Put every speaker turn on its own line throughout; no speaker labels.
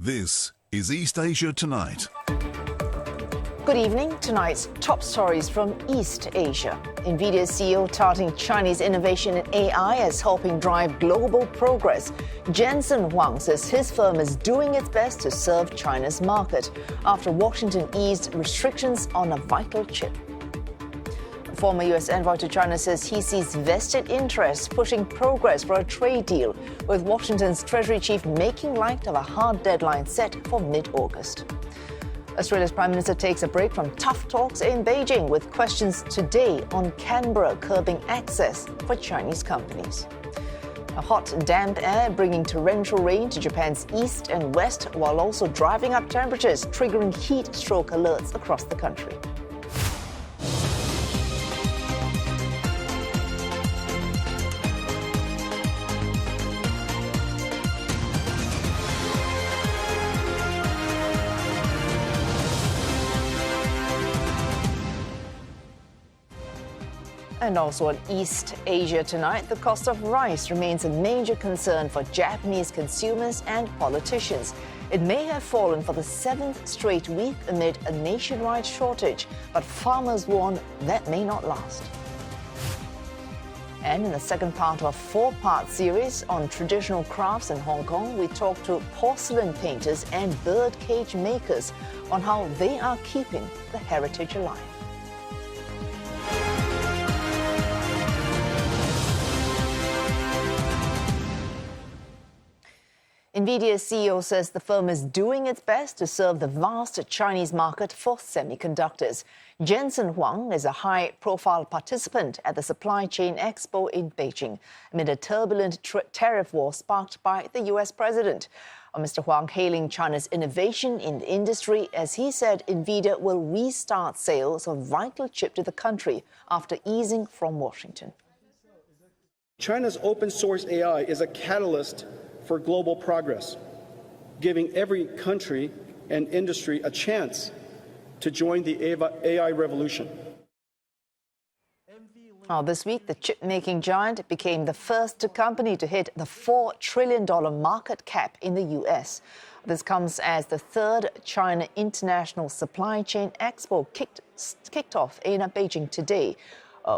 This is East Asia Tonight.
Good evening. Tonight's top stories from East Asia. Nvidia CEO touting Chinese innovation in AI as helping drive global progress. Jensen Huang says his firm is doing its best to serve China's market after Washington eased restrictions on a vital chip. A former U.S. envoy to China says he sees vested interests pushing progress for a trade deal, with Washington's Treasury chief making light of a hard deadline set for mid-August. Australia's Prime Minister takes a break from tough talks in Beijing with questions today on Canberra curbing access for Chinese companies. A hot, damp air bringing torrential rain to Japan's east and west while also driving up temperatures, triggering heat stroke alerts across the country. And also in East Asia tonight, the cost of rice remains a major concern for Japanese consumers and politicians. It may have fallen for the seventh straight week amid a nationwide shortage, but farmers warn that may not last. And in the second part of a four-part series on traditional crafts in Hong Kong, we talk to porcelain painters and bird cage makers on how they are keeping the heritage alive. Nvidia's CEO says the firm is doing its best to serve the vast Chinese market for semiconductors. Jensen Huang is a high-profile participant at the Supply Chain Expo in Beijing amid a turbulent tariff war sparked by the U.S. president. Mr. Huang hailing China's innovation in the industry as he said Nvidia will restart sales of vital chip to the country after easing from Washington.
China's open-source AI is a catalyst for global progress, giving every country and industry a chance to join the AI revolution.
This week, the chip-making giant became the first company to hit the $4 trillion market cap in the U.S. This comes as the third China International Supply Chain Expo kicked off in Beijing today,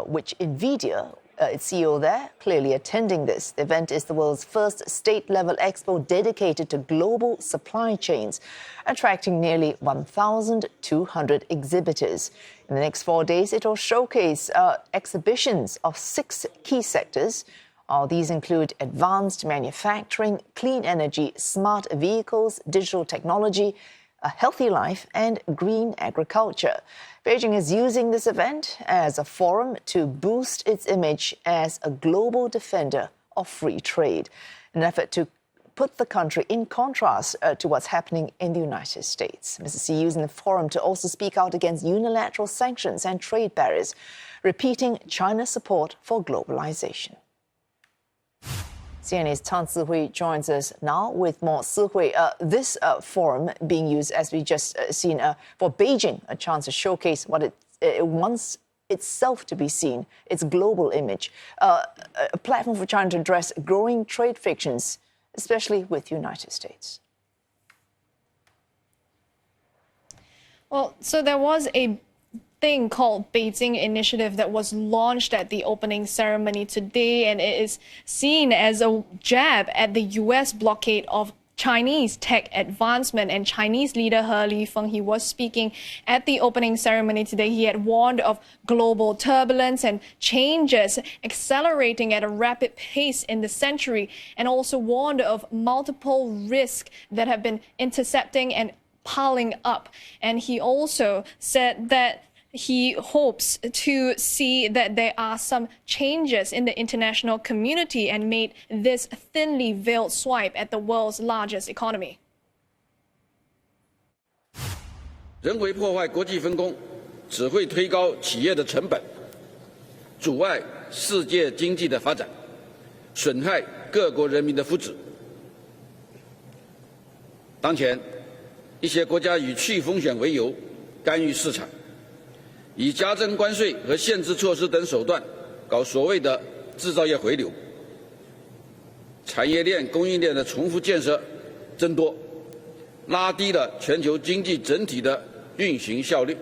which Nvidia, its CEO there, clearly attending this. The event is the world's first state-level expo dedicated to global supply chains, attracting nearly 1,200 exhibitors. In the next 4 days, it will showcase exhibitions of 6 key sectors. These include advanced manufacturing, clean energy, smart vehicles, digital technology, a healthy life, and green agriculture. Beijing is using this event as a forum to boost its image as a global defender of free trade, an effort to put the country in contrast to what's happening in the United States. Mr. Xi using the forum to also speak out against unilateral sanctions and trade barriers, repeating China's support for globalization. CNA's Tan Zihui joins us now with more. Zihui, this forum being used, as we just seen, for Beijing, a chance to showcase what it wants itself to be seen, its global image, a platform for China to address growing trade frictions, especially with the United States.
Well, so there was a thing called Beijing Initiative that was launched at the opening ceremony today, and it is seen as a jab at the U.S. blockade of Chinese tech advancement. And Chinese leader He Lifeng, he was speaking at the opening ceremony today. He had warned of global turbulence and changes accelerating at a rapid pace in the century, and also warned of multiple risks that have been intercepting and piling up. And he also said that he hopes to see that there are some changes in the international community and made this thinly veiled swipe at the world's largest economy.
人为破坏国际分工，只会推高企业的成本，阻碍世界经济的发展，损害各国人民的福祉。当前，一些国家以去风险为由，干预市场。 以加征关税和限制措施等手段搞所谓的制造业回流，产业链、供应链的重复建设增多，拉低了全球经济整体的运行效率。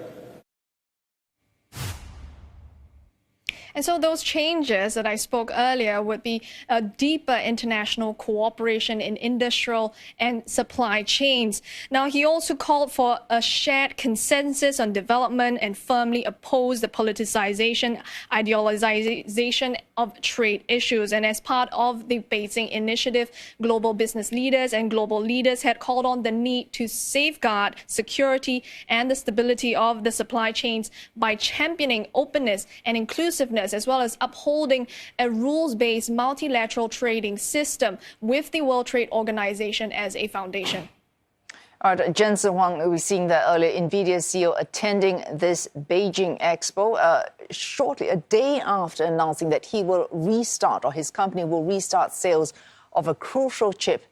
And so those changes that I spoke earlier would be a deeper international cooperation in industrial and supply chains. Now, he also called for a shared consensus on development and firmly opposed the politicization, ideologization of trade issues. And as part of the Beijing initiative, global business leaders and global leaders had called on the need to safeguard security and the stability of the supply chains by championing openness and inclusiveness, as well as upholding a rules-based multilateral trading system with the World Trade Organization as a foundation.
All right, Jensen Huang, we were seeing that earlier, Nvidia CEO attending this Beijing Expo shortly, a day after announcing that he will restart, or his company will restart sales of a crucial chip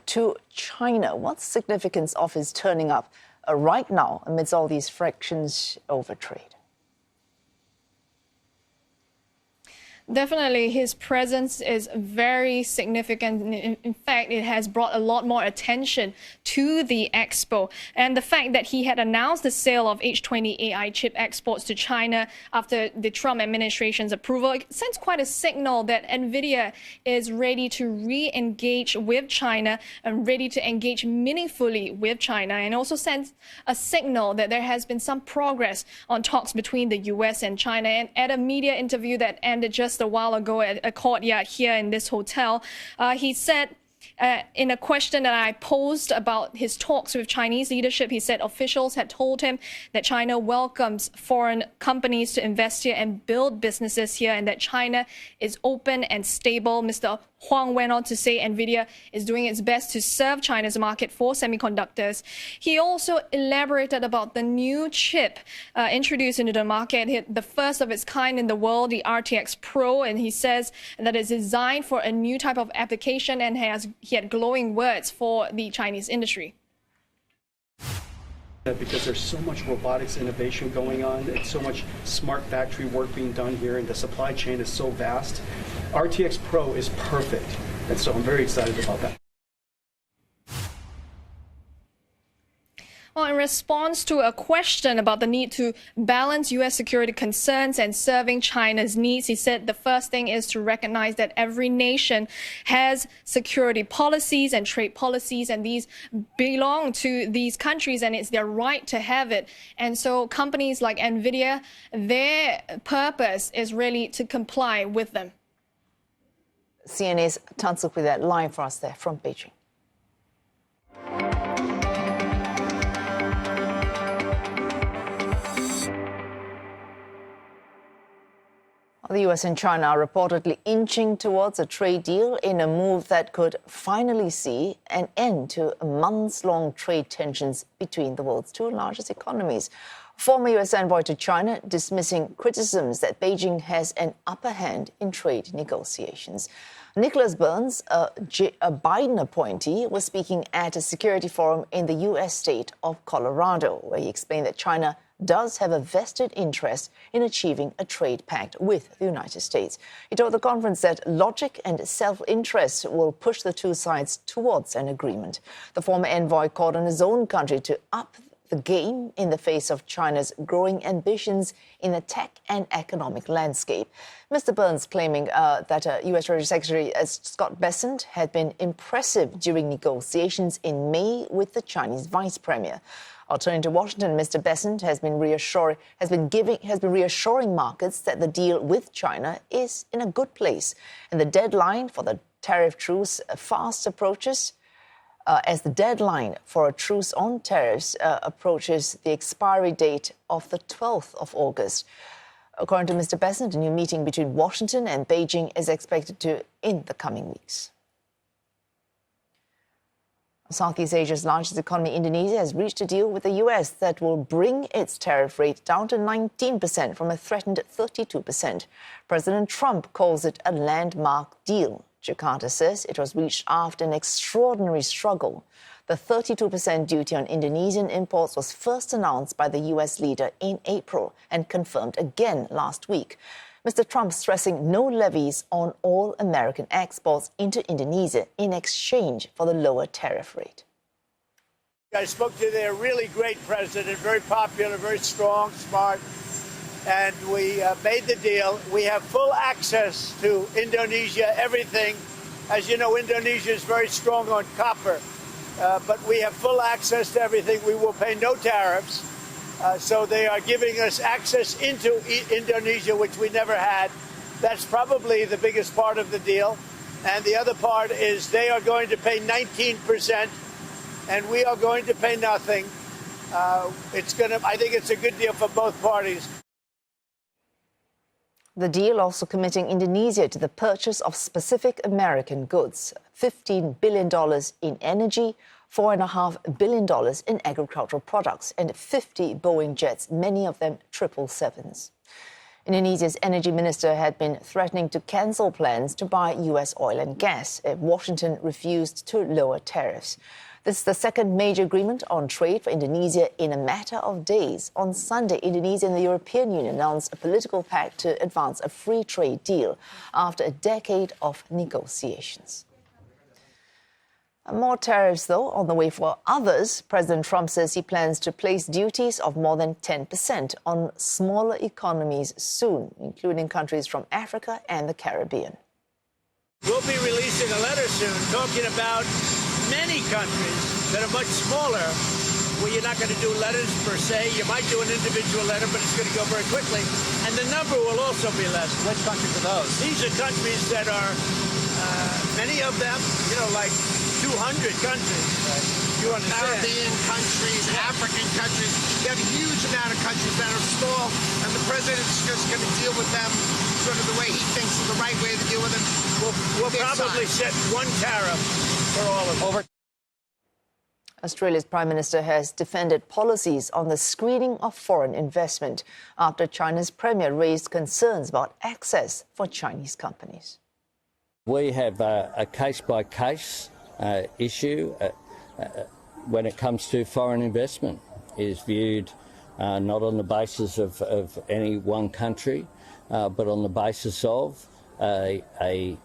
to China. What's the significance of his turning up right now amidst all these frictions over trade?
Definitely, his presence is very significant. In fact, it has brought a lot more attention to the Expo. And the fact that he had announced the sale of H20 AI chip exports to China after the Trump administration's approval, it sends quite a signal that Nvidia is ready to re-engage with China and ready to engage meaningfully with China, and also sends a signal that there has been some progress on talks between the US and China. And at a media interview that ended just a while ago at a courtyard here in this hotel, he said, in a question that I posed about his talks with Chinese leadership, he said officials had told him that China welcomes foreign companies to invest here and build businesses here, and that China is open and stable. Mr. Huang went on to say Nvidia is doing its best to serve China's market for semiconductors. He also elaborated about the new chip introduced into the market, the first of its kind in the world, the RTX Pro, and he says that it's designed for a new type of application, and he had glowing words for the Chinese industry.
Because there's so much robotics innovation going on, and so much smart factory work being done here, and the supply chain is so vast. RTX Pro is perfect, and so I'm very excited about that.
Well, in response to a question about the need to balance U.S. security concerns and serving China's needs, he said the first thing is to recognize that every nation has security policies and trade policies, and these belong to these countries, and it's their right to have it. And so companies like Nvidia, their purpose is really to comply with them.
CNA's Tan Suk with that live for us there from Beijing. The US and China are reportedly inching towards a trade deal in a move that could finally see an end to months-long trade tensions between the world's two largest economies. Former US envoy to China dismissing criticisms that Beijing has an upper hand in trade negotiations. Nicholas Burns, a Biden appointee, was speaking at a security forum in the U.S. state of Colorado, where he explained that China does have a vested interest in achieving a trade pact with the United States. He told the conference that logic and self-interest will push the two sides towards an agreement. The former envoy called on his own country to up the game in the face of China's growing ambitions in the tech and economic landscape. Mr. Burns claiming that U.S. Treasury Secretary Scott Bessent had been impressive during negotiations in May with the Chinese vice premier. Turning to Washington, Mr. Bessent has been reassuring markets that the deal with China is in a good place, and the deadline for the tariff truce fast approaches. As the deadline for a truce on tariffs approaches the expiry date of the 12th of August. According to Mr. Bessent, a new meeting between Washington and Beijing is expected in the coming weeks. Southeast Asia's largest economy, Indonesia, has reached a deal with the U.S. that will bring its tariff rate down to 19% from a threatened 32%. President Trump calls it a landmark deal. Jakarta says it was reached after an extraordinary struggle. The 32% duty on Indonesian imports was first announced by the U.S. leader in April and confirmed again last week. Mr. Trump stressing no levies on all American exports into Indonesia in exchange for the lower tariff rate.
I spoke to their really great president, very popular, very strong, smart, and we made the deal. We have full access to Indonesia, everything. As you know, Indonesia is very strong on copper, but we have full access to everything. We will pay no tariffs. So they are giving us access into Indonesia, which we never had. That's probably the biggest part of the deal. And the other part is they are going to pay 19%, and we are going to pay nothing. I think it's a good deal for both parties.
The deal also committing Indonesia to the purchase of specific American goods, $15 billion in energy, $4.5 billion in agricultural products, and 50 Boeing jets, many of them 777s. Indonesia's energy minister had been threatening to cancel plans to buy U.S. oil and gas if Washington refused to lower tariffs. This is the second major agreement on trade for Indonesia in a matter of days. On Sunday, Indonesia and the European Union announced a political pact to advance a free trade deal after a decade of negotiations. More tariffs, though, on the way for others. President Trump says he plans to place duties of more than 10% on smaller economies soon, including countries from Africa and the Caribbean.
We'll be releasing a letter soon talking about many countries that are much smaller, where you're not going to do letters per se. You might do an individual letter, but it's going to go very quickly. And the number will also be less.
Which countries are those?
These are countries that are, many of them, like 200 countries.
Right.
You understand?
Caribbean countries, African countries. You have a huge amount of countries that are small, and the president's just going to deal with them sort of the way he thinks is the right way to deal with them.
We'll probably set one tariff for all of them.
Australia's Prime Minister has defended policies on the screening of foreign investment after China's Premier raised concerns about access for Chinese companies.
We have a case-by-case issue when it comes to foreign investment. It is viewed not on the basis of any one country, but on the basis of an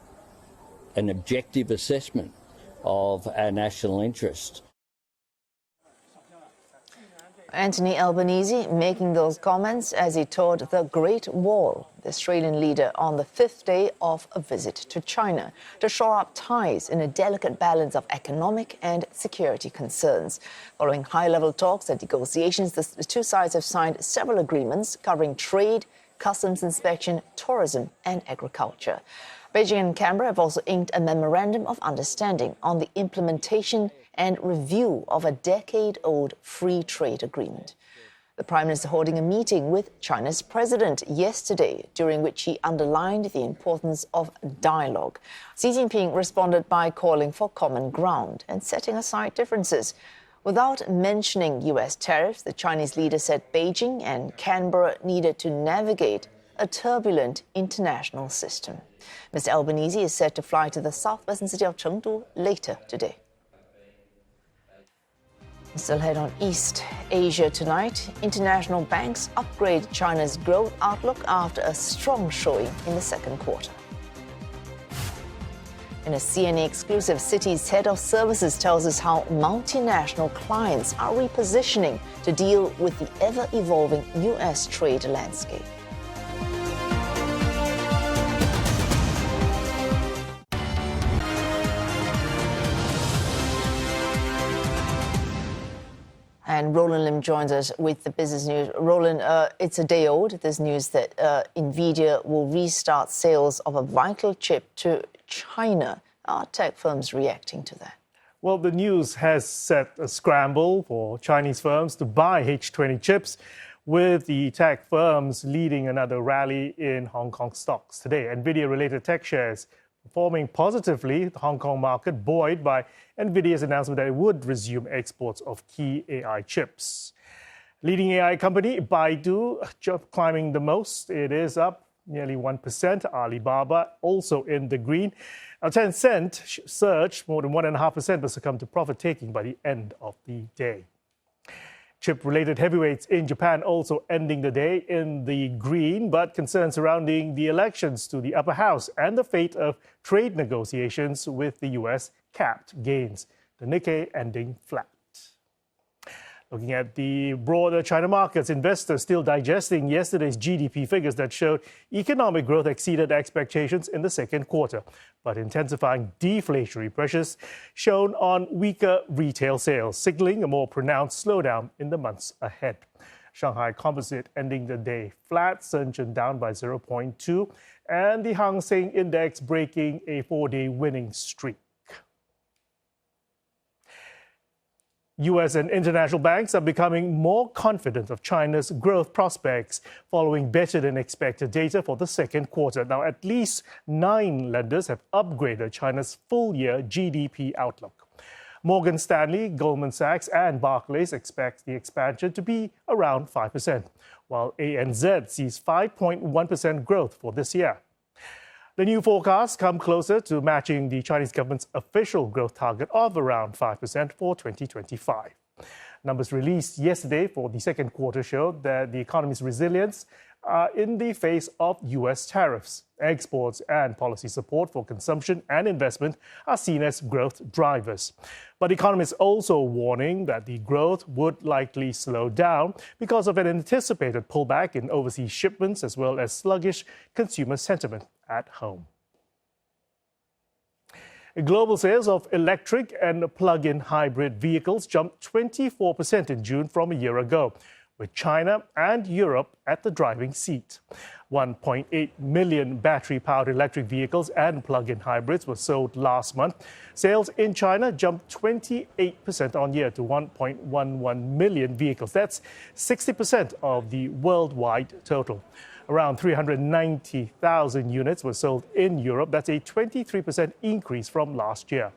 objective assessment of our national interest.
Anthony Albanese making those comments as he toured the Great Wall, the Australian leader on the fifth day of a visit to China to shore up ties in a delicate balance of economic and security concerns. Following high-level talks and negotiations, the two sides have signed several agreements covering trade, customs inspection, tourism and agriculture. Beijing and Canberra have also inked a memorandum of understanding on the implementation and review of a decade-old free trade agreement. The Prime Minister holding a meeting with China's president yesterday, during which he underlined the importance of dialogue. Xi Jinping responded by calling for common ground and setting aside differences. Without mentioning U.S. tariffs, the Chinese leader said Beijing and Canberra needed to navigate a turbulent international system. Mr. Albanese is set to fly to the southwestern city of Chengdu later today. Still head on East Asia tonight. International banks upgrade China's growth outlook after a strong showing in the second quarter. In a CNA exclusive, Citi's head of services tells us how multinational clients are repositioning to deal with the ever-evolving U.S. trade landscape. And Roland Lim joins us with the business news. Roland, it's a day old, this news that Nvidia will restart sales of a vital chip to China. Are tech firms reacting to that?
Well, the news has set a scramble for Chinese firms to buy H20 chips, with the tech firms leading another rally in Hong Kong stocks today. Nvidia-related tech shares performing positively, the Hong Kong market buoyed by Nvidia's announcement that it would resume exports of key AI chips. Leading AI company Baidu climbing the most. It is up nearly 1%. Alibaba also in the green. Now, Tencent surged more than 1.5% but succumbed to profit-taking by the end of the day. Chip-related heavyweights in Japan also ending the day in the green, but concerns surrounding the elections to the upper house and the fate of trade negotiations with the U.S. capped gains. The Nikkei ending flat. Looking at the broader China markets, investors still digesting yesterday's GDP figures that showed economic growth exceeded expectations in the second quarter, but intensifying deflationary pressures shown on weaker retail sales, signaling a more pronounced slowdown in the months ahead. Shanghai Composite ending the day flat, Shenzhen down by 0.2, and the Hang Seng Index breaking a 4-day winning streak. U.S. and international banks are becoming more confident of China's growth prospects following better-than-expected data for the second quarter. Now, at least 9 lenders have upgraded China's full-year GDP outlook. Morgan Stanley, Goldman Sachs and Barclays expect the expansion to be around 5%, while ANZ sees 5.1% growth for this year. The new forecasts come closer to matching the Chinese government's official growth target of around 5% for 2025. Numbers released yesterday for the second quarter showed that the economy's resilience in the face of U.S. tariffs. Exports and policy support for consumption and investment are seen as growth drivers. But economists also warning that the growth would likely slow down because of an anticipated pullback in overseas shipments as well as sluggish consumer sentiment at home. Global sales of electric and plug-in hybrid vehicles jumped 24% in June from a year ago, with China and Europe at the driving seat. 1.8 million battery-powered electric vehicles and plug-in hybrids were sold last month. Sales in China jumped 28% on year to 1.11 million vehicles. That's 60% of the worldwide total. Around 390,000 units were sold in Europe. That's a 23% increase from last year.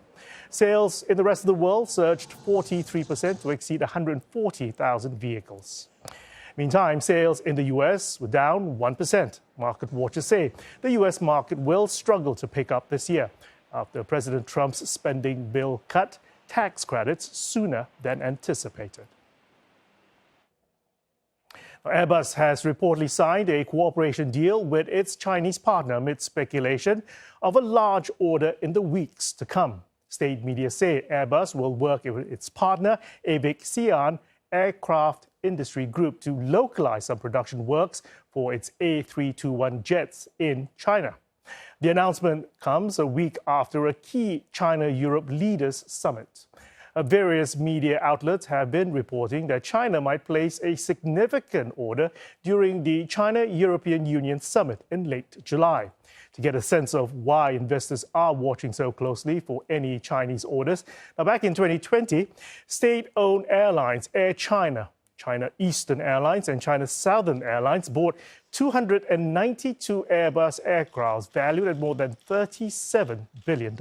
Sales in the rest of the world surged 43% to exceed 140,000 vehicles. Meantime, sales in the U.S. were down 1%. Market watchers say the U.S. market will struggle to pick up this year after President Trump's spending bill cut tax credits sooner than anticipated. Airbus has reportedly signed a cooperation deal with its Chinese partner amid speculation of a large order in the weeks to come. State media say Airbus will work with its partner, Avic Xi'an Aircraft Industry Group, to localize some production works for its A321 jets in China. The announcement comes a week after a key China-Europe leaders summit. Various media outlets have been reporting that China might place a significant order during the China-European Union summit in late July. To get a sense of why investors are watching so closely for any Chinese orders, now back in 2020, state-owned airlines Air China, China Eastern Airlines and China Southern Airlines bought 292 Airbus aircraft valued at more than $37 billion.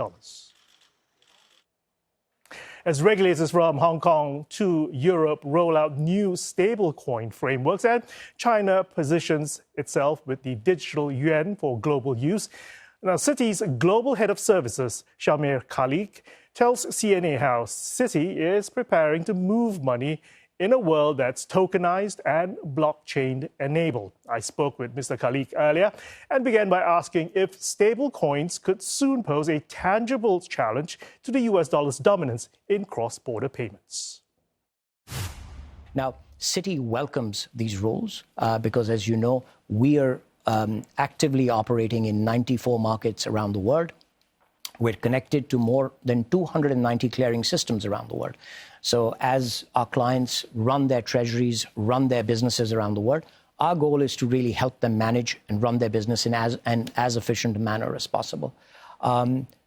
As regulators from Hong Kong to Europe roll out new stablecoin frameworks and China positions itself with the digital yuan for global use. Now, Citi's global head of services, Shamir Khalik, tells CNA how Citi is preparing to move money in a world that's tokenized and blockchain-enabled. I spoke with Mr. Khalik earlier and began by asking if stablecoins could soon pose a tangible challenge to the US dollar's dominance in cross-border payments.
Now, Citi welcomes these rules because, as you know, we are actively operating in 94 markets around the world. We're connected to more than 290 clearing systems around the world. So as our clients run their treasuries, run their businesses around the world, our goal is to really help them manage and run their business in as efficient a manner as possible.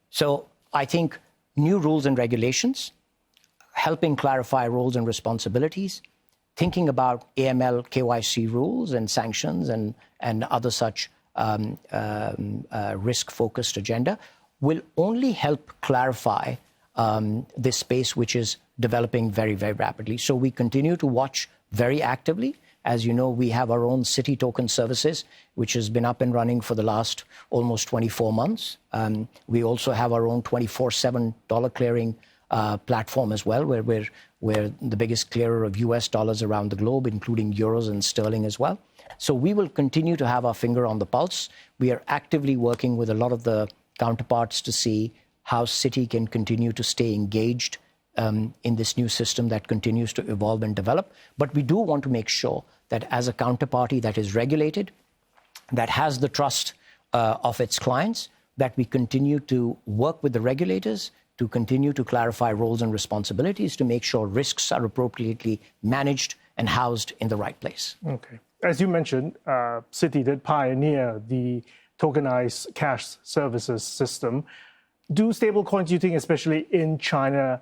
So I think new rules and regulations, helping clarify roles and responsibilities, thinking about AML, KYC rules and sanctions and other such risk-focused agenda will only help clarify this space, which is developing very, very rapidly. So we continue to watch very actively. As you know, we have our own Citi token services, which has been up and running for the last almost 24 months. We also have our own 24/7 dollar clearing platform as well, where we're the biggest clearer of US dollars around the globe, including euros and sterling as well. So we will continue to have our finger on the pulse. We are actively working with a lot of the counterparts to see how Citi can continue to stay engaged in this new system that continues to evolve and develop. But we do want to make sure that as a counterparty that is regulated, that has the trust of its clients, that we continue to work with the regulators to continue to clarify roles and responsibilities to make sure risks are appropriately managed and housed in the right place.
Okay. As you mentioned, Citi did pioneer the tokenized cash services system. Do stablecoins, you think, especially in China,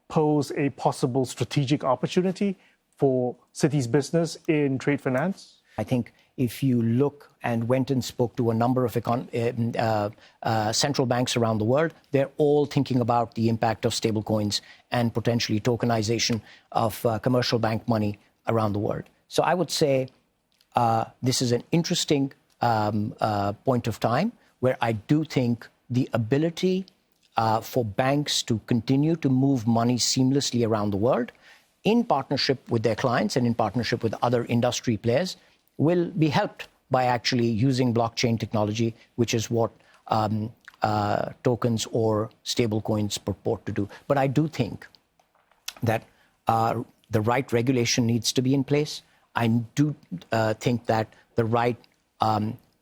pose a possible strategic opportunity for Citi's business in trade finance?
I think if you look and went and spoke to a number of central banks around the world, they're all thinking about the impact of stablecoins and potentially tokenization of commercial bank money around the world. So I would say this is an interesting point of time where I do think the ability for banks to continue to move money seamlessly around the world in partnership with their clients and in partnership with other industry players will be helped by actually using blockchain technology, which is what tokens or stablecoins purport to do. But I do think that the right regulation needs to be in place. I do think that the right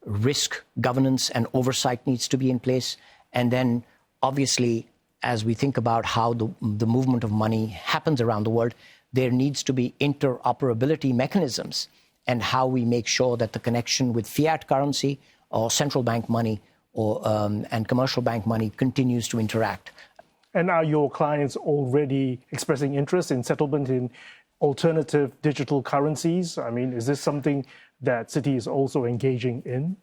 risk governance and oversight needs to be in place. And then, obviously, as we think about how the movement of money happens around the world, there needs to be interoperability mechanisms and how we make sure that the connection with fiat currency or central bank money or and commercial bank money continues to interact.
And are your clients already expressing interest in settlement in alternative digital currencies? I mean, is this something that Citi is also engaging in?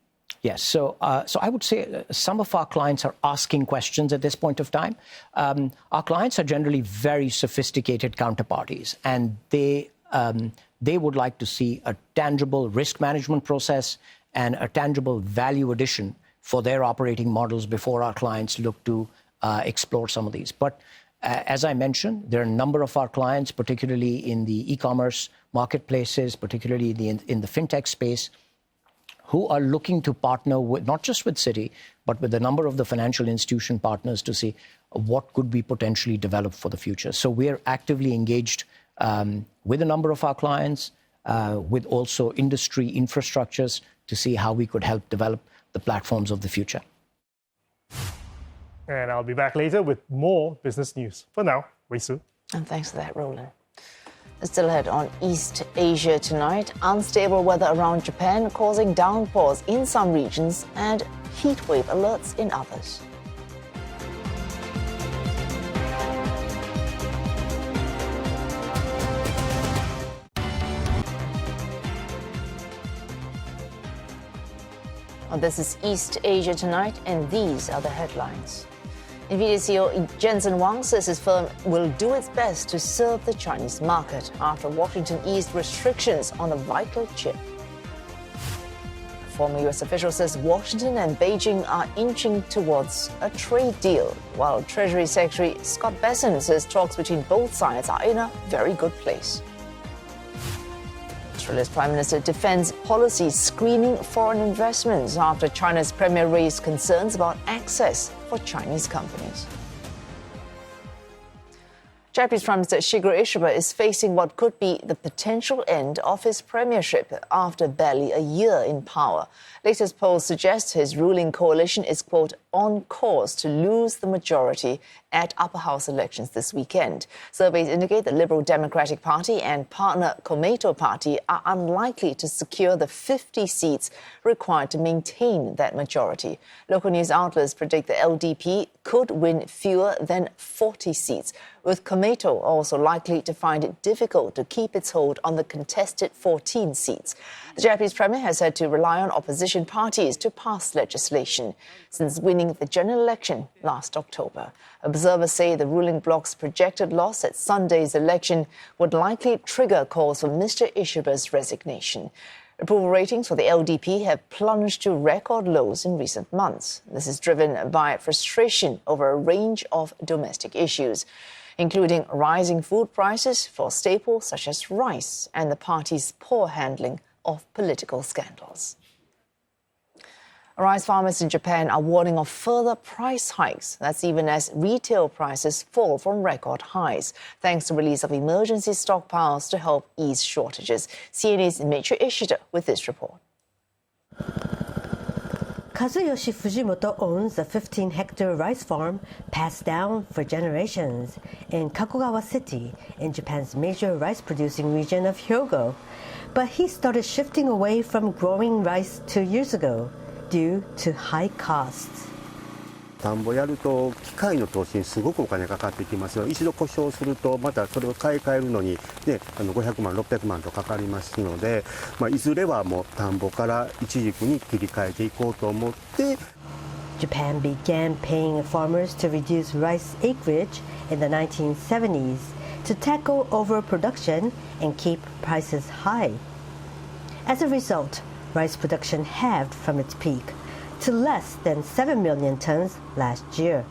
Yes. So I would say some of our clients are asking questions at this point of time. Our clients are generally very sophisticated counterparties, and they would like to see a tangible risk management process and a tangible value addition for their operating models before our clients look to explore some of these. But as I mentioned, there are a number of our clients, particularly in the e-commerce marketplaces, particularly in the fintech space, who are looking to partner with not just with Citi, but with a number of the financial institution partners to see what could be potentially developed for the future. So we're actively engaged with a number of our clients, with also industry infrastructures to see how we could help develop the platforms of the future.
And I'll be back later with more business news. For now, Wei Su.
And thanks for that, Roland. Still ahead on East Asia tonight, unstable weather around Japan causing downpours in some regions and heatwave alerts in others. Well, this is East Asia tonight, and these are the headlines. Nvidia CEO Jensen Huang says his firm will do its best to serve the Chinese market after Washington eased restrictions on a vital chip. A former U.S. official says Washington and Beijing are inching towards a trade deal, while Treasury Secretary Scott Bessent says talks between both sides are in a very good place. Australia's Prime Minister defends policy screening foreign investments after China's premier raised concerns about access for Chinese companies. Japanese Prime Minister Shigeru Ishiba is facing what could be the potential end of his premiership after barely a year in power. Latest polls suggest his ruling coalition is, quote, on course to lose the majority at upper house elections this weekend. Surveys indicate the Liberal Democratic Party and partner Komeito Party are unlikely to secure the 50 seats required to maintain that majority. Local news outlets predict the LDP could win fewer than 40 seats, with Komeito also likely to find it difficult to keep its hold on the contested 14 seats. The Japanese premier has had to rely on opposition parties to pass legislation since winning the general election last October. Observers say the ruling bloc's projected loss at Sunday's election would likely trigger calls for Mr. Ishiba's resignation. Approval ratings for the LDP have plunged to record lows in recent months. This is driven by frustration over a range of domestic issues, including rising food prices for staples such as rice and the party's poor handling of political scandals. Rice farmers in Japan are warning of further price hikes. That's even as retail prices fall from record highs, thanks to release of emergency stockpiles to help ease shortages. CNA's Michio Ishida with this report.
Kazuyoshi Fujimoto owns a 15-hectare rice farm passed down for generations in Kakogawa City in Japan's major rice-producing region of Hyogo. But he started shifting away from growing rice 2 years ago due to high costs.
田んぼやると機械の投資にすごくお金かかってきますよ。一度故障するとまたそれを買い替えるのに、ね、500万600万とかかりますので、いずれはもう田んぼからイチジクに切り替えていこうと思って。
Japan began paying farmers to reduce rice acreage in the 1970s to tackle overproduction and keep prices high. As a result, rice production halved from its peak to less than 7 million tons last year.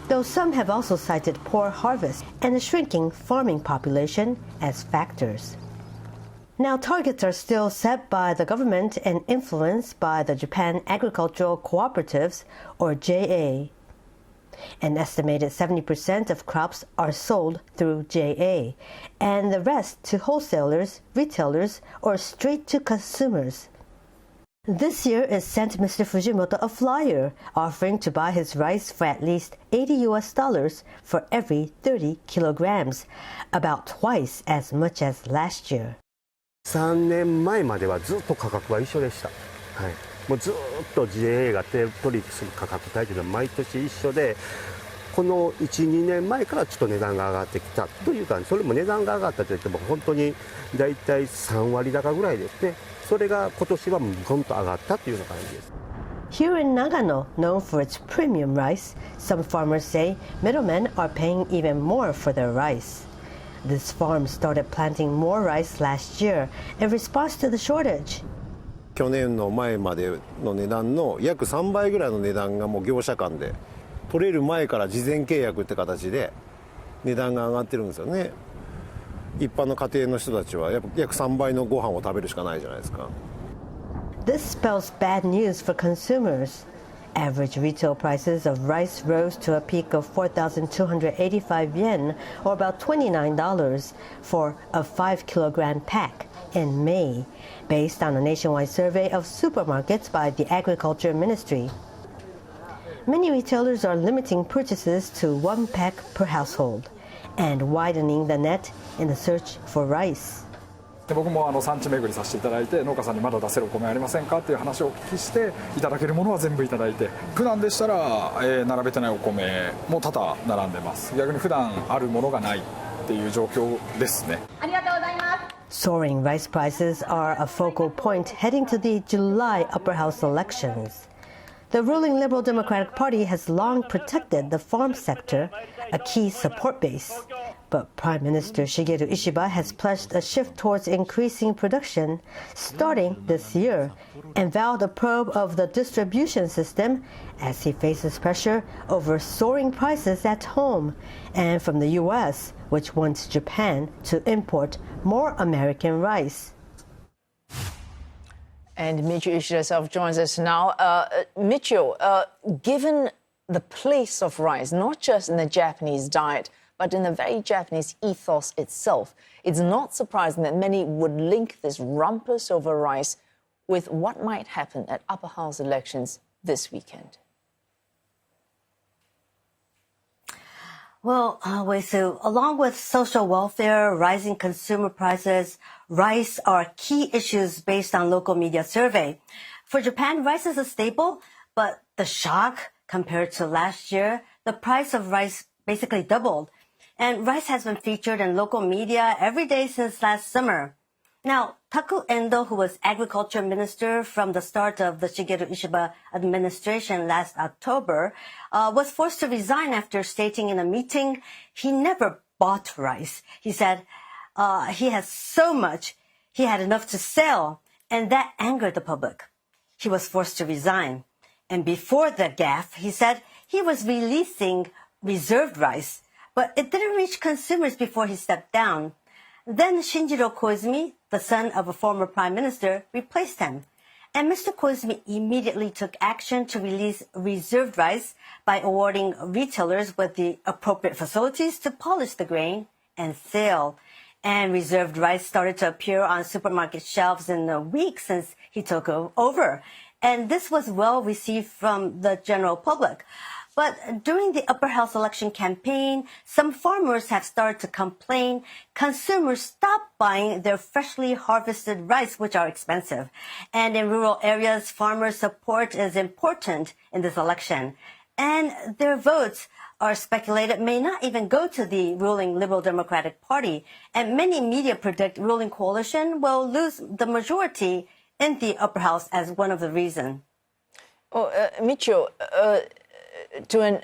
Though some have also cited poor harvest and a shrinking farming population as factors. Now, targets are still set by the government and influenced by the Japan Agricultural Cooperatives, or JA. An estimated 70% of crops are sold through JA, and the rest to wholesalers, retailers, or straight to consumers. This year it sent Mr. Fujimoto a flyer offering to buy his rice for at least $80 for every 30 kilograms, about twice as much as last year.
3年前まではずっと価格は一緒でした。はい、もうずっと JA が取引する価格帯というのは毎年一緒で、この 1,2 年前からちょっと値段が上がってきたというか、それも値段が上がったといっても本当にだいたい3割高ぐらいですね。それが今年はゴンと上がったというような感じです。
Here in Nagano, known for its premium rice, some farmers say middlemen are paying even more for their rice. This farm started planting more rice last year in response to the shortage.
去年の前までの値段の約3倍ぐらいの値段がもう業者間で取れる前から事前契約って形で値段が上がってるんですよね。一般の家庭の人たちは約3倍のご飯を食べるしかないじゃないですか。
This spells bad news for consumers. Average retail prices of rice rose to a peak of 4,285 yen, or about $29, for a 5-kilogram pack in May, based on a nationwide survey of supermarkets by the Agriculture Ministry. Many retailers are limiting purchases to 1 pack per household and widening the net in the search for rice.
僕も産地巡りさせていただいて、農家さんにまだ出せるお米ありませんかっていう話をお聞きして、いただけるものは全部いただいて、普段でしたら、並べてないお米も多々並んでます。逆に普段あるものがないっていう状況ですね。ありがとうございます。
Soaring rice prices are a focal point heading to the July upper house elections. The ruling Liberal Democratic Party has long protected the farm sector, a key support base. But Prime Minister Shigeru Ishiba has pledged a shift towards increasing production starting this year and vowed a probe of the distribution system as he faces pressure over soaring prices at home and from the U.S., which wants Japan to import more American rice.
And Michio Ishida herself joins us now. Michio, given the place of rice, not just in the Japanese diet, but in the very Japanese ethos itself, it's not surprising that many would link this rumpus over rice with what might happen at upper house elections this weekend.
Well, Wei-Su, along with social welfare, rising consumer prices, rice are key issues based on local media survey. For Japan, rice is a staple, but the shock compared to last year, the price of rice basically doubled. And rice has been featured in local media every day since last summer. Now, Taku Endo, who was agriculture minister from the start of the Shigeru Ishiba administration last October, was forced to resign after stating in a meeting he never bought rice. He said he has so much, he had enough to sell, and that angered the public. He was forced to resign. And before the gaffe, he said he was releasing reserved rice, but it didn't reach consumers before he stepped down. Then Shinjiro Koizumi, the son of a former prime minister, replaced him. And Mr. Koizumi immediately took action to release reserved rice by awarding retailers with the appropriate facilities to polish the grain and sell. And reserved rice started to appear on supermarket shelves in the week since he took over. And this was well received from the general public. But during the upper house election campaign, some farmers have started to complain consumers stopped buying their freshly harvested rice, which are expensive. And in rural areas, farmers' support is important in this election. And their votes are speculated may not even go to the ruling Liberal Democratic Party. And many media predict ruling coalition will lose the majority in the upper house as one of the reasons.
Michio, to an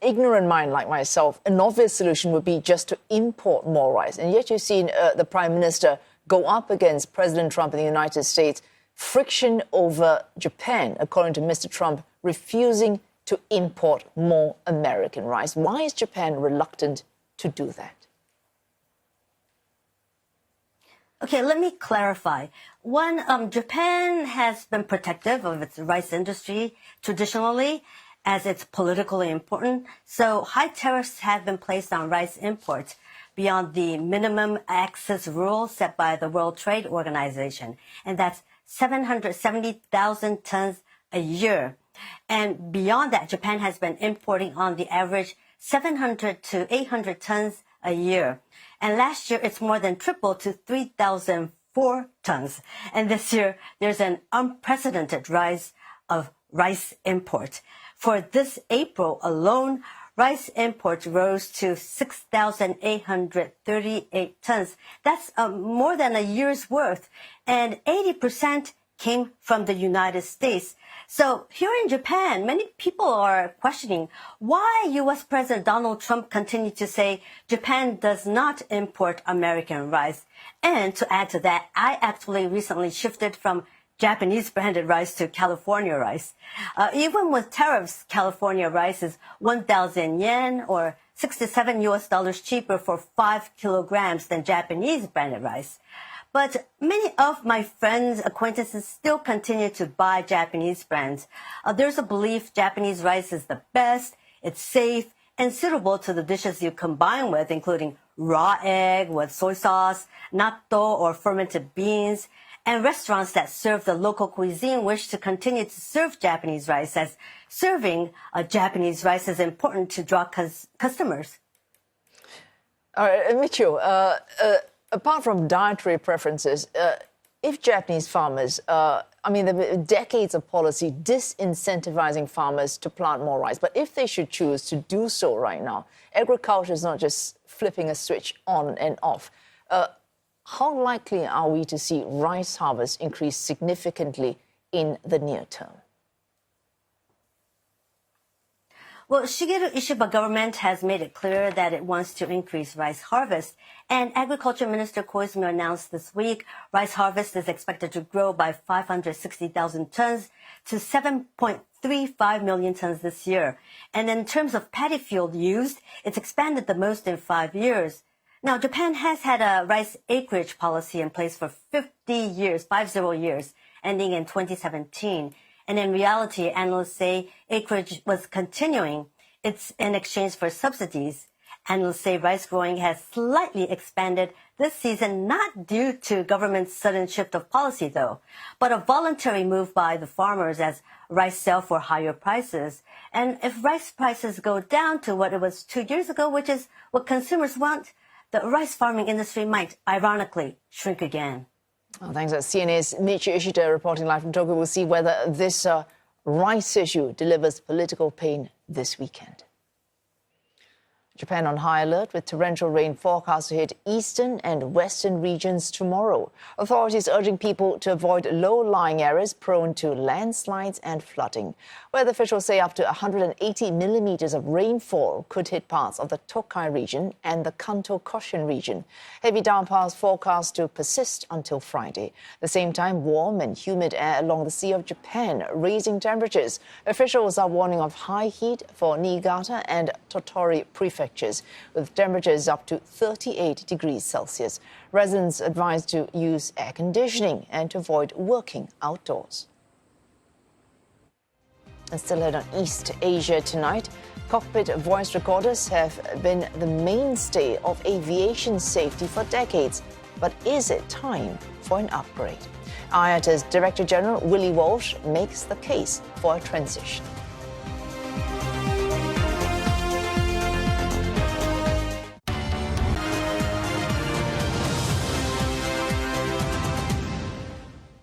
ignorant mind like myself, an obvious solution would be just to import more rice. And yet you've seen the Prime Minister go up against President Trump in the United States, friction over Japan, according to Mr. Trump, refusing to import more American rice. Why is Japan reluctant to do that?
Okay, let me clarify. One, Japan has been protective of its rice industry traditionally, as it's politically important. So high tariffs have been placed on rice imports beyond the minimum access rule set by the World Trade Organization. And that's 770,000 tons a year. And beyond that, Japan has been importing on the average 700 to 800 tons a year. And last year, it's more than tripled to 3,004 tons. And this year, there's an unprecedented rise of rice imports. For this April alone, rice imports rose to 6,838 tons. That's more than a year's worth. And 80% came from the United States. So here in Japan, many people are questioning why U.S. President Donald Trump continued to say Japan does not import American rice. And to add to that, I actually recently shifted from Japanese branded rice to California rice. Even with tariffs, California rice is 1,000 yen or $67 cheaper for 5 kilograms than Japanese branded rice. But many of my friends, acquaintances still continue to buy Japanese brands. There's a belief Japanese rice is the best, it's safe, and suitable to the dishes you combine with, including raw egg with soy sauce, natto or fermented beans. And restaurants that serve the local cuisine wish to continue to serve Japanese rice, as serving Japanese rice is important to draw customers.
All right, Michio, apart from dietary preferences, if Japanese farmers, there have been decades of policy disincentivizing farmers to plant more rice. But if they should choose to do so right now, agriculture is not just flipping a switch on and off. How likely are we to see rice harvests increase significantly in the near term?
Well, Shigeru Ishiba government has made it clear that it wants to increase rice harvest. And Agriculture Minister Koizumi announced this week rice harvest is expected to grow by 560,000 tons to 7.35 million tons this year. And in terms of paddy field used, it's expanded the most in 5 years. Now, Japan has had a rice acreage policy in place for 50 years, ending in 2017. And in reality, analysts say acreage was continuing. It's in exchange for subsidies. Analysts say rice growing has slightly expanded this season, not due to government's sudden shift of policy, though, but a voluntary move by the farmers as rice sell for higher prices. And if rice prices go down to what it was 2 years ago, which is what consumers want, the rice farming industry might, ironically, shrink again.
Well, thanks. CNA's Michio Ishida reporting live from Tokyo. We'll see whether this rice issue delivers political pain this weekend. Japan on high alert with torrential rain forecast to hit eastern and western regions tomorrow. Authorities urging people to avoid low-lying areas prone to landslides and flooding. Weather officials say up to 180 millimeters of rainfall could hit parts of the Tokai region and the Kanto Koshin region. Heavy downpours forecast to persist until Friday. At the same time, warm and humid air along the Sea of Japan raising temperatures. Officials are warning of high heat for Niigata and Tottori prefecture. prefectures, with temperatures up to 38 degrees Celsius. Residents advised to use air conditioning and to avoid working outdoors. And still head on East Asia tonight. Cockpit voice recorders have been the mainstay of aviation safety for decades. But is it time for an upgrade? IATA's Director General Willie Walsh makes the case for a transition.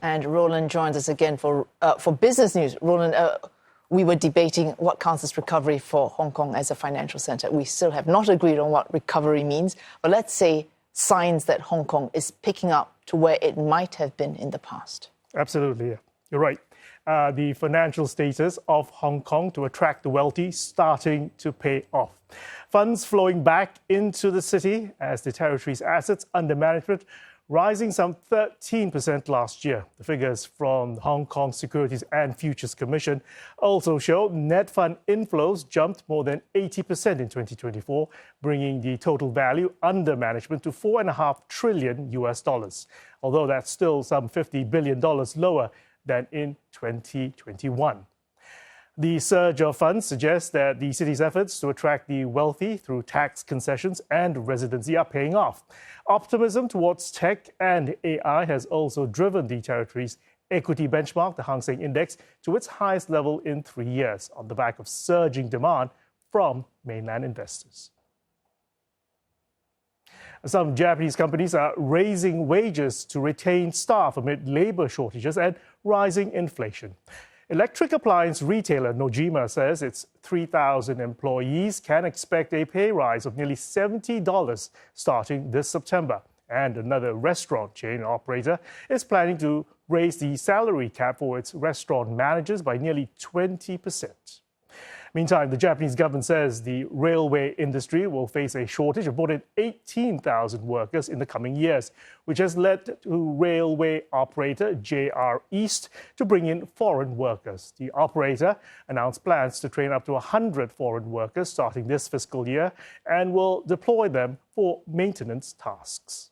And Roland joins us again for business news. Roland, we were debating what counts as recovery for Hong Kong as a financial centre. We still have not agreed on what recovery means, but let's say signs that Hong Kong is picking up to where it might have been in the past.
Absolutely, yeah. You're right. The financial status of Hong Kong to attract the wealthy starting to pay off. Funds flowing back into the city as the territory's assets under management rising some 13% last year. The figures from the Hong Kong Securities and Futures Commission also show net fund inflows jumped more than 80% in 2024, bringing the total value under management to $4.5 trillion, although that's still some $50 billion lower than in 2021. The surge of funds suggests that the city's efforts to attract the wealthy through tax concessions and residency are paying off. Optimism towards tech and AI has also driven the territory's equity benchmark, the Hang Seng Index, to its highest level in 3 years on the back of surging demand from mainland investors. Some Japanese companies are raising wages to retain staff amid labor shortages and rising inflation. Electric appliance retailer Nojima says its 3,000 employees can expect a pay rise of nearly $70 starting this September. And another restaurant chain operator is planning to raise the salary cap for its restaurant managers by nearly 20%. Meantime, the Japanese government says the railway industry will face a shortage of more than 18,000 workers in the coming years, which has led to railway operator JR East to bring in foreign workers. The operator announced plans to train up to 100 foreign workers starting this fiscal year and will deploy them for maintenance tasks.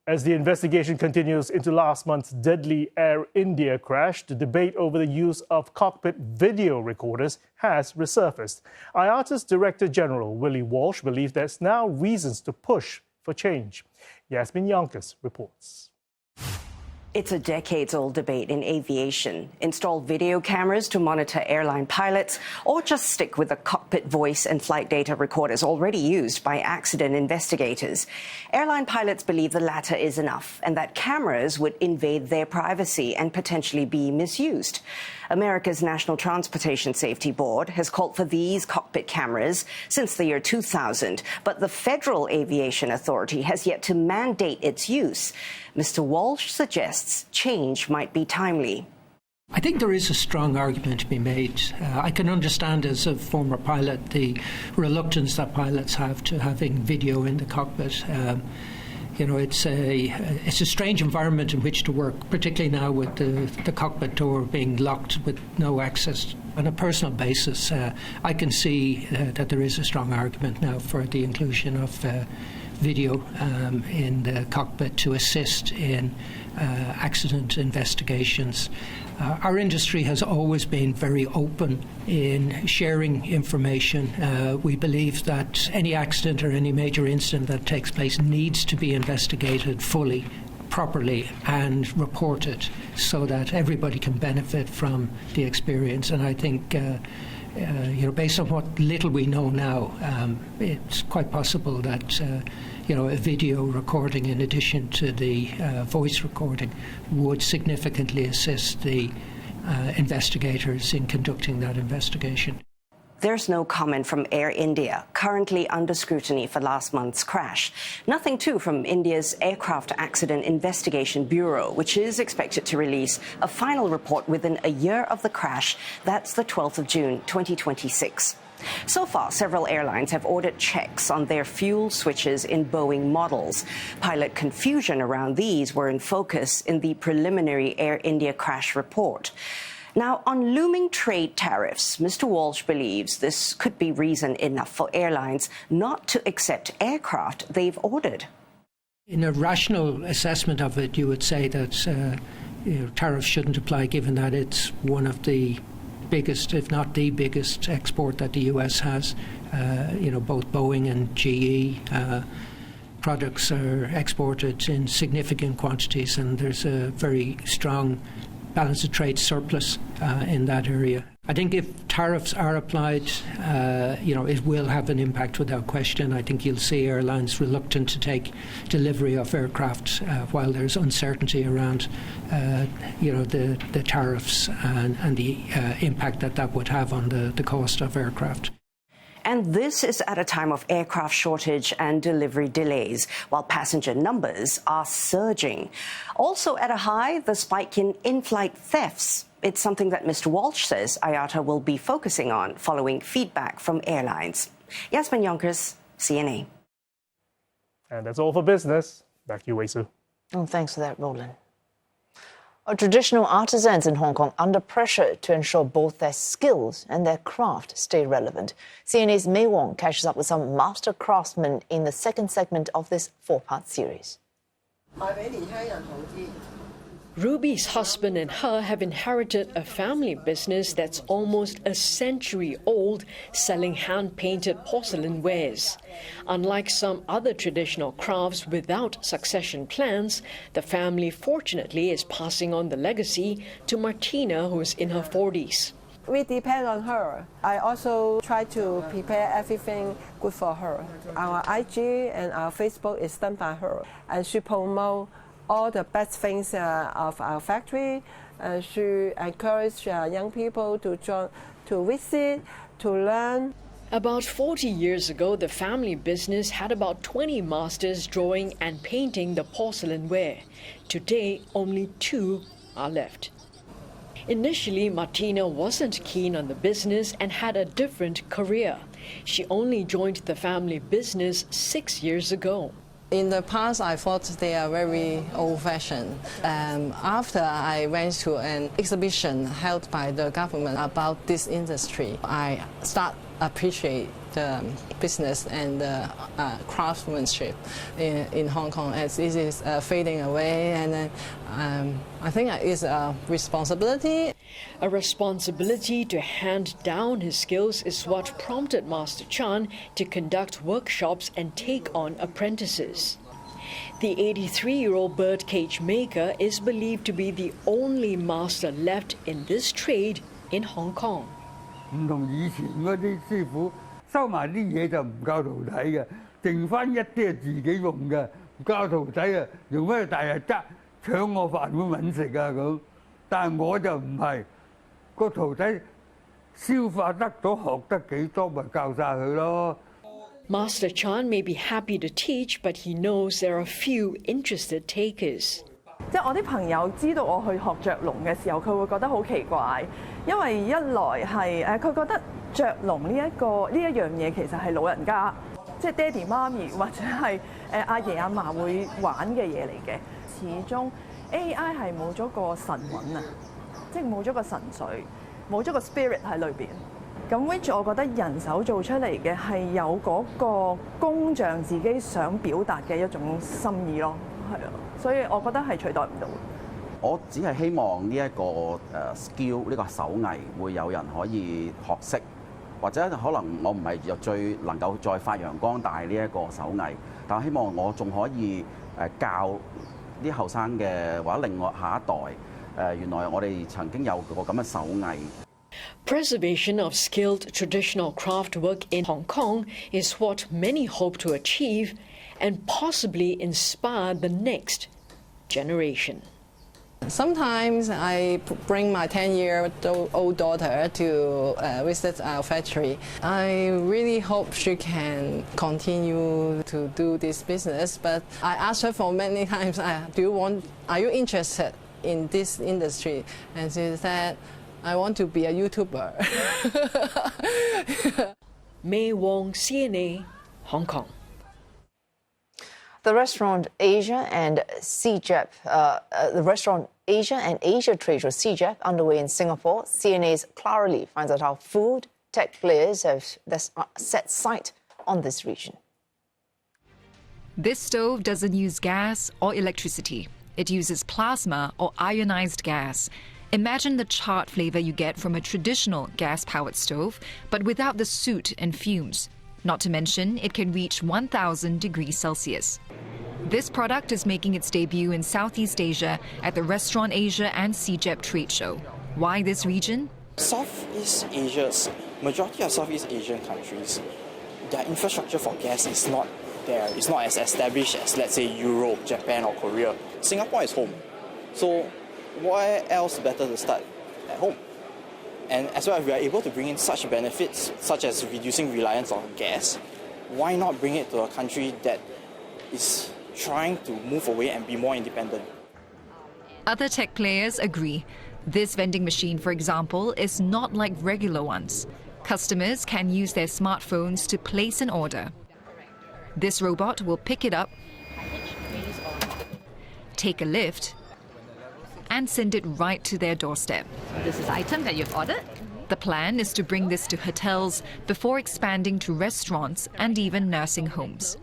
As the investigation continues into last month's deadly Air India crash, the debate over the use of cockpit video recorders has resurfaced. IATA's Director General Willie Walsh believes there's now reasons to push for change. Yasmin Yonkers reports.
It's a decades-old debate in aviation. Install video cameras to monitor airline pilots, or just stick with the cockpit voice and flight data recorders already used by accident investigators. Airline pilots believe the latter is enough and that cameras would invade their privacy and potentially be misused. America's National Transportation Safety Board has called for these cockpit cameras since the year 2000, but the Federal Aviation Authority has yet to mandate its use. Mr. Walsh suggests change might be timely.
I think there is a strong argument to be made. I can understand, as a former pilot, the reluctance that pilots have to having video in the cockpit. It's a strange environment in which to work, particularly now with the cockpit door being locked with no access. On a personal basis, I can see that there is a strong argument now for the inclusion of video in the cockpit to assist in accident investigations. Our industry has always been very open in sharing information. We believe that any accident or any major incident that takes place needs to be investigated fully, properly, and reported so that everybody can benefit from the experience. And I think based on what little we know now, it's quite possible that a video recording in addition to the voice recording would significantly assist the investigators in conducting that investigation.
There's no comment from Air India, currently under scrutiny for last month's crash. Nothing, too, from India's Aircraft Accident Investigation Bureau, which is expected to release a final report within a year of the crash. That's the 12th of June, 2026. So far, several airlines have ordered checks on their fuel switches in Boeing models. Pilot confusion around these were in focus in the preliminary Air India crash report. Now, on looming trade tariffs, Mr. Walsh believes this could be reason enough for airlines not to accept aircraft they've ordered.
In a rational assessment of it, you would say that tariffs shouldn't apply, given that it's one of the biggest, if not the biggest, export that the US has. Both Boeing and GE products are exported in significant quantities, and there's a very strong balance of trade surplus in that area. I think if tariffs are applied, it will have an impact without question. I think you'll see airlines reluctant to take delivery of aircraft while there's uncertainty around, the tariffs and the impact that would have on the cost of aircraft.
And this is at a time of aircraft shortage and delivery delays, while passenger numbers are surging. Also at a high, the spike in in-flight thefts. It's something that Mr. Walsh says IATA will be focusing on following feedback from airlines. Yasmin Yonkers, CNA.
And that's all for business. Back to you, Wei Su.
Oh, thanks for that, Roland. Traditional artisans in Hong Kong under pressure to ensure both their skills and their craft stay relevant. CNA's Mei Wong catches up with some master craftsmen in the second segment of this four-part series.
Ruby's husband and her have inherited a family business that's almost a century old, selling hand-painted porcelain wares. Unlike some other traditional crafts without succession plans, the family fortunately is passing on the legacy to Martina, who's in her 40s.
We depend on her. I also try to prepare everything good for her. Our IG and our Facebook is done by her, and she promotes all the best things of our factory. She encourages young people to visit, to learn.
About 40 years ago, the family business had about 20 masters drawing and painting the porcelain ware. Today, only 2 are left. Initially, Martina wasn't keen on the business and had a different career. She only joined the family business 6 years ago.
In the past, I thought they are very old-fashioned. After I went to an exhibition held by the government about this industry, I start appreciate the business and the craftsmanship in Hong Kong as it is fading away, and I think it's a responsibility.
A responsibility to hand down his skills is what prompted Master Chan to conduct workshops and take on apprentices. The 83-year-old birdcage maker is believed to be the only master left in this trade in Hong Kong.
唔同以前嗰啲師傅收埋啲嘢就唔教徒弟嘅，剩翻一啲係自己用嘅，唔教徒弟啊，用咩大日執搶我飯碗揾食啊咁。但係我就唔係，個徒弟消化得到學得幾多咪教晒佢咯。
Master Chan may be happy to teach, but he knows there are few interested takers.
即係我啲朋友知道我去學着龍嘅時候，佢會覺得好奇怪，因為一來係佢覺得着龍呢一樣嘢其實係老人家，即係爹哋媽咪或者係阿爺阿嫲會玩嘅嘢嚟嘅。始終 AI 係冇咗個神韻啊，即係冇咗個神髓，冇咗個 spirit 喺裏邊。咁 which 我覺得人手做出嚟嘅係有嗰個工匠自己想表達嘅一種心意咯，係啊。所以我覺得係取代唔到。
我只係希望呢一個skill 呢個手藝會有人可以學識，或者可能我唔係最能夠再發揚光大呢一個手藝，但我希望我仲可以教啲後生嘅或者另外下一代原來我哋曾經有個咁嘅手藝。
Preservation of skilled traditional craft work in Hong Kong is what many hope to achieve and possibly inspire the next generation.
Sometimes I bring my 10-year-old daughter to visit our factory. I really hope she can continue to do this business, but I asked her for many times, are you interested in this industry? And she said, I want to be a YouTuber.
Mei Wong, CNA, Hong Kong.
The restaurant Asia and Asia trade show CJEP underway in Singapore. CNA's Clara Lee finds out how food tech players have set sight on this region.
This stove doesn't use gas or electricity. It uses plasma or ionized gas. Imagine the charred flavor you get from a traditional gas-powered stove, but without the soot and fumes. Not to mention, it can reach 1,000 degrees Celsius. This product is making its debut in Southeast Asia at the Restaurant Asia and CJEP trade show. Why this region?
Southeast Asia's majority of Southeast Asian countries, their infrastructure for gas is not there. It's not as established as, let's say, Europe, Japan, or Korea. Singapore is home. So why else better to start at home? And as well as we are able to bring in such benefits, such as reducing reliance on gas, why not bring it to a country that is trying to move away and be more independent?
Other tech players agree. This vending machine, for example, is not like regular ones. Customers can use their smartphones to place an order. This robot will pick it up, take a lift, and send it right to their doorstep.
This is the item that you've ordered.
The plan is to bring this to hotels before expanding to restaurants and even nursing homes.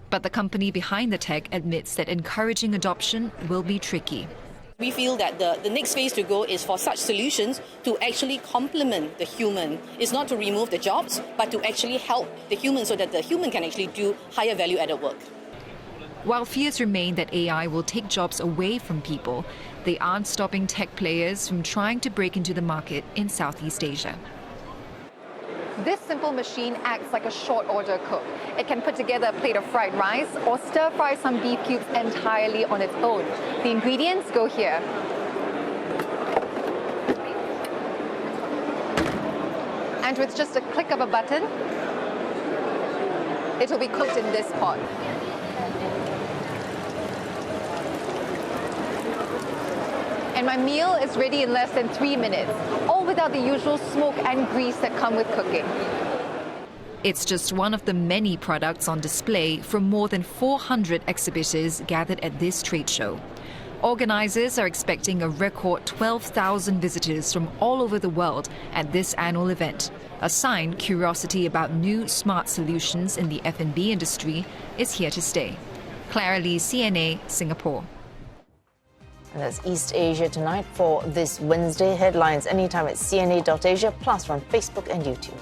But the company behind the tech admits that encouraging adoption will be tricky.
We feel that the next phase to go is for such solutions to actually complement the human. It's not to remove the jobs, but to actually help the human so that the human can actually do higher value added work.
While fears remain that AI will take jobs away from people, they aren't stopping tech players from trying to break into the market in Southeast Asia.
This simple machine acts like a short order cook. It can put together a plate of fried rice or stir fry some beef cubes entirely on its own. The ingredients go here. And with just a click of a button, it will be cooked in this pot. And my meal is ready in less than 3 minutes, all without the usual smoke and grease that come with cooking.
It's just one of the many products on display from more than 400 exhibitors gathered at this trade show. Organizers are expecting a record 12,000 visitors from all over the world at this annual event, a sign curiosity about new smart solutions in the F&B industry is here to stay. Clara Lee, CNA, Singapore.
And that's East Asia tonight for this Wednesday. Headlines anytime at cna.asia, plus on Facebook and YouTube.